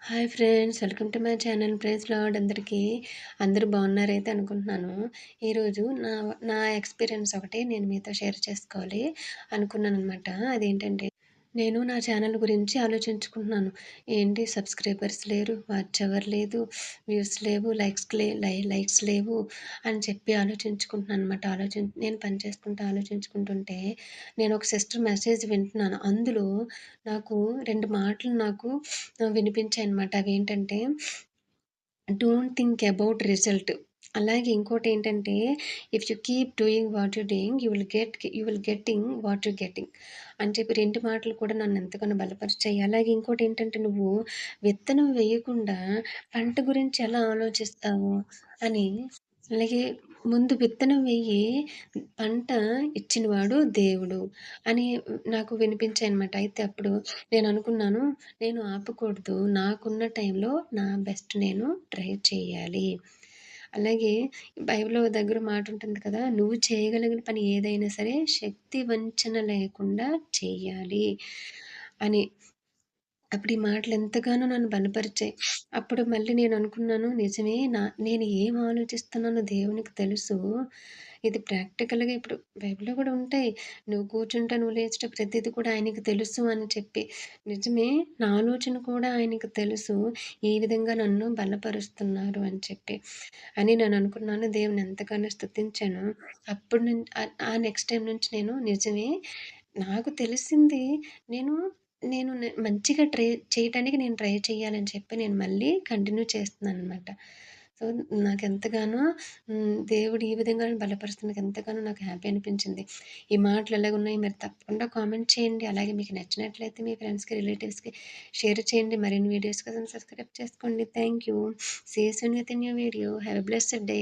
Hi friends, welcome to my channel. Praise lord అందరికీ. అందరూ బాగున్నారైతే అనుకుంటున్నాను. ఈరోజు నా నా ఎక్స్పీరియన్స్ ఒకటి నేను మీతో షేర్ చేసుకోవాలి అనుకున్నాననమాట. అదేంటంటే, నేను నా ఛానల్ గురించి ఆలోచించుకుంటున్నాను. ఏంటి సబ్స్క్రైబర్స్ లేరు, వాచ్ అవర్ లేదు, వ్యూస్ లేవు, లైక్స్ లేవు అని చెప్పి ఆలోచించుకుంటున్నాను అనమాట. నేను పని చేసుకుంటూ ఆలోచించుకుంటుంటే, నేను ఒక సిస్టర్ మెసేజ్ వింటున్నాను. అందులో నాకు 2 మాటలు వినిపించాయనమాట. అవేంటంటే, డోంట్ థింక్ అబౌట్ రిజల్ట్. అలాగే ఇంకోటేంటంటే, if you keep doing what you doing you will getting what you getting అని చెప్పి 2 మాటలు కూడా నన్ను ఎంతగానో బలపరిచాయి. అలాగే ఇంకోటేంటంటే, నువ్వు విత్తనం వేయకుండా పంట గురించి ఎలా ఆలోచిస్తావు అని. అలాగే ముందు విత్తనం వెయ్యి, పంట ఇచ్చినవాడు దేవుడు అని నాకు వినిపించాయనమాట. అయితే అప్పుడు నేననుకున్నాను, నేను ఆపకూడదు. నాకున్న టైంలో నా బెస్ట్ నేను ట్రై చేయాలి. అలాగే బైబిల్‌లో దగ్గర మాటుంటుంది కదా! "నువ్వు చేయగలిగిన పని ఏదైనా సరే శక్తి వంచన లేకుండా చెయ్యాలి" అని. అప్పుడు ఈ మాటలు ఎంతగానో నన్ను బలపరిచాయి. అప్పుడు మళ్ళీ నేననుకున్నాను, నిజమే నేను ఏం ఆలోచిస్తున్నానో దేవునికి తెలుసు. ఇది ప్రాక్టికల్‌గా ఇప్పుడు బైబిల్‌లో కూడా ఉంటాయి. నువ్వు కూర్చుంటే, నువ్వు లేచుట ప్రతీది కూడా ఆయనకి తెలుసు అని చెప్పి. నిజమే, నా ఆలోచన కూడా ఆయనకి తెలుసు. ఈ విధంగా నన్ను బలపరుస్తున్నారు అని చెప్పి. అని నేననుకున్నాను. దేవుడిని ఎంతగానో స్తుతించాను. అప్పుడు ఆ నెక్స్ట్ టైమ్ నుంచి నేను నిజమే, నాకు తెలిసింది నేను నేను మంచిగా చేయటానికి నేను ట్రై చేయాలని చెప్పి నేను మళ్ళీ కంటిన్యూ చేస్తున్నాననమాట. సో, నాకెంతగానో దేవుడు ఈ విధంగా బలపరుస్తున్నందుకు ఎంతగానో నాకు హ్యాపీ అనిపించింది. ఈ మాటలు ఎలాగున్నాయి మీరు తప్పకుండా కామెంట్ చేయండి. అలాగే మీకు నచ్చినట్లయితే మీ ఫ్రెండ్స్‌కి, రిలేటివ్స్‌కి షేర్ చేయండి. మరిన్ని వీడియోస్ కోసం సబ్స్క్రైబ్ చేసుకోండి. Thank you. See you soon with a new video. Have a blessed day.